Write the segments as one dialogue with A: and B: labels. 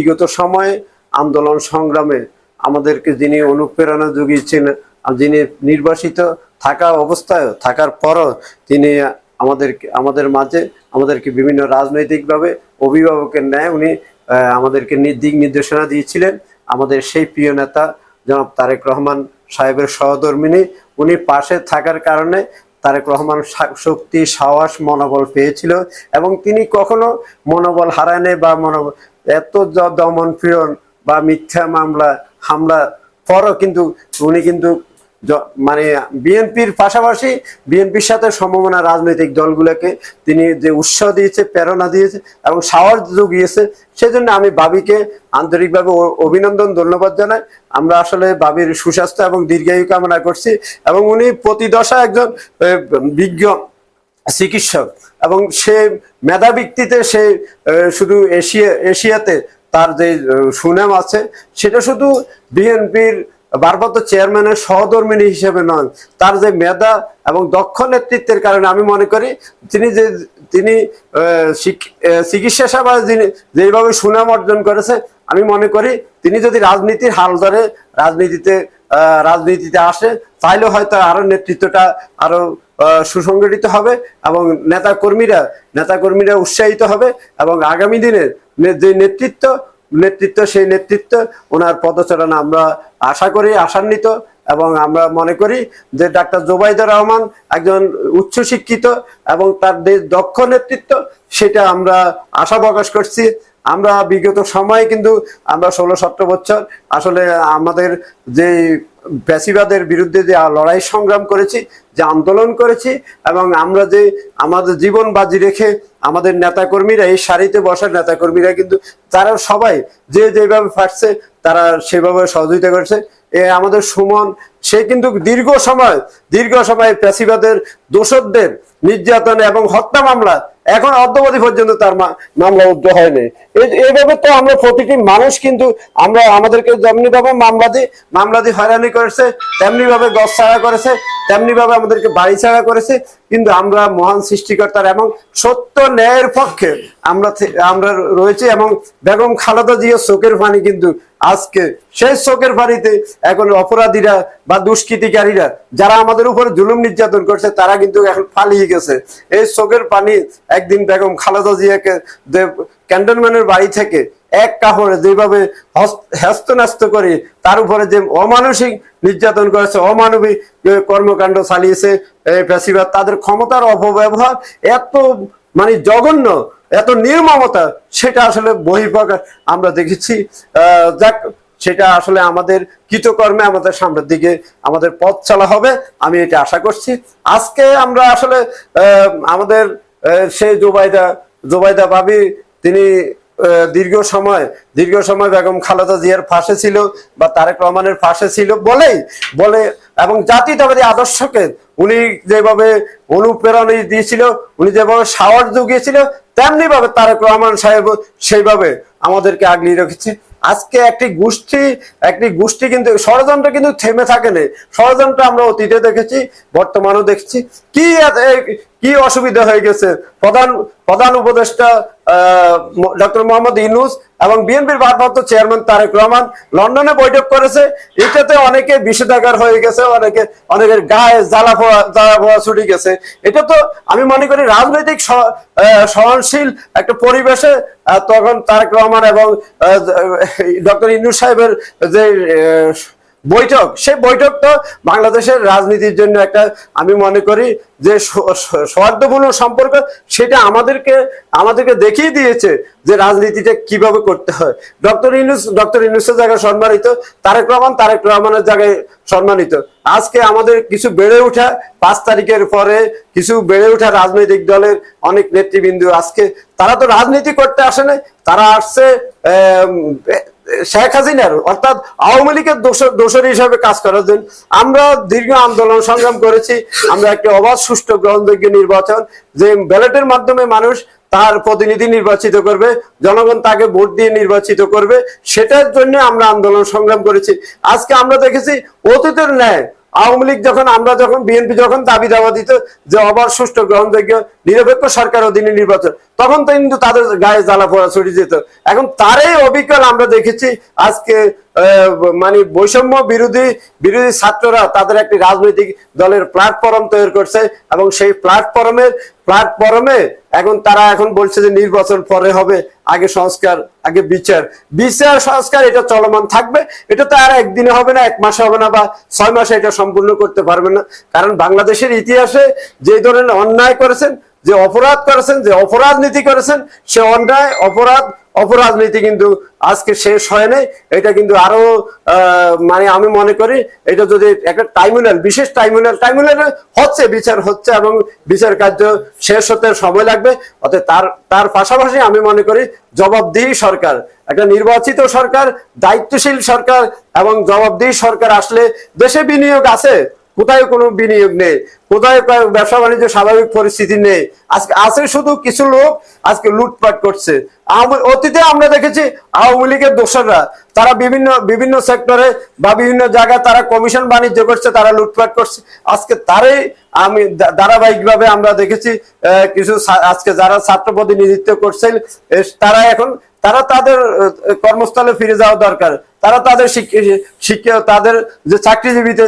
A: বিগত সময়ে আন্দোলন সংগ্রামে আমাদেরকে যিনি অনুপ্রেরণা জুগিয়েছেন, যিনি নির্বাসিত থাকা অবস্থায় থাকার পরও তিনি আমাদের মাঝে আমাদেরকে বিভিন্ন রাজনৈতিকভাবে অভিভাবকের ন্যায় উনি আমাদেরকে দিক নির্দেশনা দিয়েছিলেন। আমাদের সেই প্রিয় নেতা জনাব তারেক রহমান সাহেবের সহধর্মিণী, উনি পাশে থাকার কারণে তারেক রহমান শক্তি, সাহস, মনোবল পেয়েছিল এবং তিনি কখনো মনোবল হারায়নি বা মনোবল এত দমন পীড়ন বা মিথ্যা হামলা পরও কিন্তু উনি কিন্তু মানে বিএনপির পাশাপাশি বিএনপির সাথে সমমনা রাজনৈতিক দলগুলোকে তিনি যে উৎসাহ দিয়েছে, প্রেরণা দিয়েছে এবং সাহস জুগিয়েছে, সেজন্য আমি বাবিকে আন্তরিকভাবে অভিনন্দন, ধন্যবাদ জানাই। আমরা আসলে বাবির সুস্বাস্থ্য এবং দীর্ঘায়ু কামনা করছি এবং উনি প্রতি দশায় একজন বিজ্ঞ চিকিৎসক এবং সে মেধা ভিত্তিতে সে শুধু এশিয়াতে তার যে সুনাম আছে সেটা শুধু বিএনপির ভারপ্রাপ্ত চেয়ারম্যানের সহধর্মিণী হিসেবে নয়, তার যে মেধা এবং দক্ষ নেতৃত্বের কারণে আমি মনে করি তিনি চিকিৎসা সেবা যেভাবে সুনাম অর্জন করেছে, আমি মনে করি তিনি যদি রাজনীতির হাল ধরে রাজনীতিতে আসে তাইলে হয়তো আরো নেতৃত্বটা আরো সুসংগঠিত হবে এবং নেতাকর্মীরা উৎসাহিত হবে এবং আগামী দিনের যে সেই নেতৃত্ব ওনার পদচারণা আমরা আশা করি, আশান্বিত এবং আমরা মনে করি যে ডাক্তার জোবাইদা রহমান একজন উচ্চশিক্ষিত এবং তার যে দক্ষ নেতৃত্ব সেটা আমরা আশা প্রকাশ করছি। আমরা বিগত সময়ে কিন্তু আমরা 16-17 বছর আসলে আমাদের যে ফ্যাসিবাদের বিরুদ্ধে যে লড়াই সংগ্রাম করেছি, যে আন্দোলন করেছি এবং আমরা যে আমাদের জীবন বাজি রেখে আমাদের নেতাকর্মীরা, এই সারিতে বসার নেতাকর্মীরা কিন্তু তারা সবাই যেভাবে পারছে তারা সেভাবে সহযোগিতা করেছে। আমাদের সুমন, সে কিন্তু দীর্ঘ সময় ফ্যাসিবাদের দোষরদের নির্যাতন এবং হত্যা মামলা এখন অদ্যাবধি পর্যন্ত তার মামলা উদ্ধ হয়নি। এইভাবে তো আমরা প্রতিটি মানুষ কিন্তু আমরা আমাদেরকে যেমনি ভাবে মামলা দিয়ে হয়রানি করেছে, তেমনি ভাবে গছ ছাড়া করেছে, তেমনি ভাবে আমাদেরকে বাড়ি ছাড়া করেছে, কিন্তু আমরা মহান সৃষ্টিকর্তার এবং সত্য ন্যায়ের পক্ষে আমরা রয়েছি এবং বেগম খালেদা জিয়ার চোখের পানি কিন্তু আজকে সেই চোখের পানিতে এখন অপরাধীরা বা দুষ্কৃতিকারীরা যারা আমাদের উপরে জুলুম নির্যাতন করছে তারা কিন্তু এখন পালিয়ে গেছে। এই চোখের পানি একদিন বেগম খালেদা জিয়াকে ক্যান্টনমেন্টের বাড়ি থেকে এক কাপড়ে যেভাবে হ্যস্ত করে তার উপরে যে অমানসিক নির্যাতন করেছে, অমানবিক কর্মকাণ্ড চালিয়েছে ফ্যাসিবাদ, তাদের ক্ষমতার অপব্যবহার এত মানে জঘন্য, এত নির্মমতা, সেটা আসলে বহিঃপ্রকাশ আমরা দেখেছি। যাক, সেটা আসলে আমাদের কৃতকর্মে আমাদের সামনের দিকে আমাদের পথ চলা হবে, আমি এটা আশা করছি। আজকে আমরা আসলে আমাদের সেই জোবাইদা ভাবি, তিনি দীর্ঘ সময় বেগম খালেদা জিয়ার পাশে ছিল বা তারেক রহমানের পাশে ছিল বলে এবং জাতীয়তাবাদী আদর্শকে উনি যেভাবে অনুপ্রেরণা দিয়েছিল, উনি যেভাবে সাহস জুগিয়েছিল, তেমনি ভাবে তারেক রহমান সাহেব সেইভাবে আমাদেরকে আগলিয়ে রেখেছে। আজকে একটি গোষ্ঠী কিন্তু ষড়যন্ত্র কিন্তু থেমে থাকে না। ষড়যন্ত্র আমরা অতীতে দেখেছি, বর্তমানেও দেখছি। কি অসুবিধা হয়ে গেছে, প্রধান উপদেষ্টা ডক্টর মোহাম্মদ ইউনূস এবং বিএনপির ভারপ্রাপ্ত চেয়ারম্যান তারেক রহমান লন্ডনে বৈঠক করেছে, এটাতে অনেকে বিষেধাগার হয়ে গেছে, অনেকের গায়ে জ্বালা পোড়া ছুটে গেছে। এটা তো আমি মনে করি রাজনৈতিক সহনশীল একটা পরিবেশে তখন তারেক রহমান এবং ডক্টর ইউনূস সাহেবের যে বৈঠক, সেই বৈঠক তো বাংলাদেশের রাজনীতির জন্য একটা আমি মনে করি যে সৌহার্দ্যপূর্ণ সম্পর্ক, সেটা আমাদেরকে দেখিয়ে দিয়েছে যে রাজনীতিটা কিভাবে করতে হয়। ডক্টর ইউনূসের জায়গায় সম্মানিত, তারেক রহমানের জায়গায় সম্মানিত। আজকে আমাদের কিছু বেড়ে ওঠা 5 তারিখের পরে কিছু বেড়ে ওঠা রাজনৈতিক দলের অনেক নেতৃবৃন্দ আজকে তারা তো রাজনীতি করতে আসে না, তারা আসছে শেখ হাসিনার অর্থাৎ আওয়ামী লীগের দোষর হিসাবে কাজ করার জন্য। আমরা দীর্ঘ আন্দোলন সংগ্রাম করেছি, আমরা একটা অবাধ, সুষ্ঠু, গ্রহণযোগ্য নির্বাচন, যে ব্যালটের মাধ্যমে মানুষ তার প্রতিনিধি নির্বাচিত করবে, জনগণ তাকে ভোট দিয়ে নির্বাচিত করবে, সেটার জন্য আমরা আন্দোলন সংগ্রাম করেছি। আজকে আমরা দেখেছি অতীতের ন্যায় আওয়ামী লীগ বিএনপি যখন দাবি দাওয়া দিত যে অবাধ, সুষ্ঠু, গ্রহণযোগ্য, নিরপেক্ষ সরকার অধীনে নির্বাচন, তখন তো কিন্তু তাদের গায়ে জ্বালা পোড়া ছুটে যেত। এখন তারই অবিকল আমরা দেখেছি আজকে মানে বৈষম্য বিরোধী ছাত্ররা তাদের একটি রাজনৈতিক দলের প্ল্যাটফর্ম তৈরি করছে এবং সেই প্ল্যাটফর্মে এখন তারা এখন বলছে যে নির্বাচন পরে হবে, আগে সংস্কার, আগে বিচার সংস্কার এটা চলমান থাকবে। এটা তো আর একদিনে হবে না, 1 মাসে হবে না, বা 6 মাসে এটা সম্পূর্ণ করতে পারবে না। কারণ বাংলাদেশের ইতিহাসে যে ধরনের অন্যায় করেছেন, যে অপরাধ করেছেন, যে অপরাধ নীতি করেছেন, সে অন্যায় অপরাধ নীতি কিন্তু আজকে শেষ হয় নাই। এটা কিন্তু আরো মানে আমি মনে করি এটা যদি একটা বিশেষ ট্রাইব্যুনাল হচ্ছে, বিচার হচ্ছে এবং বিচার কার্য শেষ হতে সময় লাগবে। অতএব তার পাশাপাশি আমি মনে করি জবাবদিহি সরকার, একটা নির্বাচিত সরকার, দায়িত্বশীল সরকার এবং জবাবদিহি সরকার আসলে দেশে বিনিয়োগ আছে, কোথায় কোনো বিনিয়োগ নেই, কোথায় ব্যবসা বাণিজ্য স্বাভাবিক পরিস্থিতি নেই। আজকে আছে শুধু কিছু লোক আজকে লুটপাট করছে। অতীতে আমরা দেখেছি আওয়ামী লীগের দোসররা তারা বিভিন্ন সেক্টরে বা বিভিন্ন জায়গায় তারা কমিশন বাণিজ্য করছে, তারা লুটপাট করছে। আজকে তারই আমি ধারাবাহিকভাবে আমরা দেখেছি কিছু আজকে যারা ছাত্র প্রতিনিধিত্ব করছেন তারা তাদের কর্মস্থলে ফিরে যাওয়া দরকার। তারা তাদের শিক্ষা তাদের যে চাকরিজীবীতে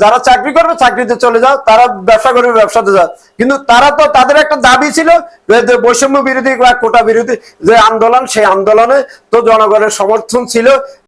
A: যারা চাকরি করবে চাকরিতে চলে যাও, তারা ব্যবসা করবে ব্যবসাতে যাও। কিন্তু তারা তো তাদের একটা দাবি ছিল যে বৈষম্য বিরোধী বা কোটা বিরোধী যে আন্দোলন, সেই আন্দোলনে তো জনগণের সমর্থন ছিল।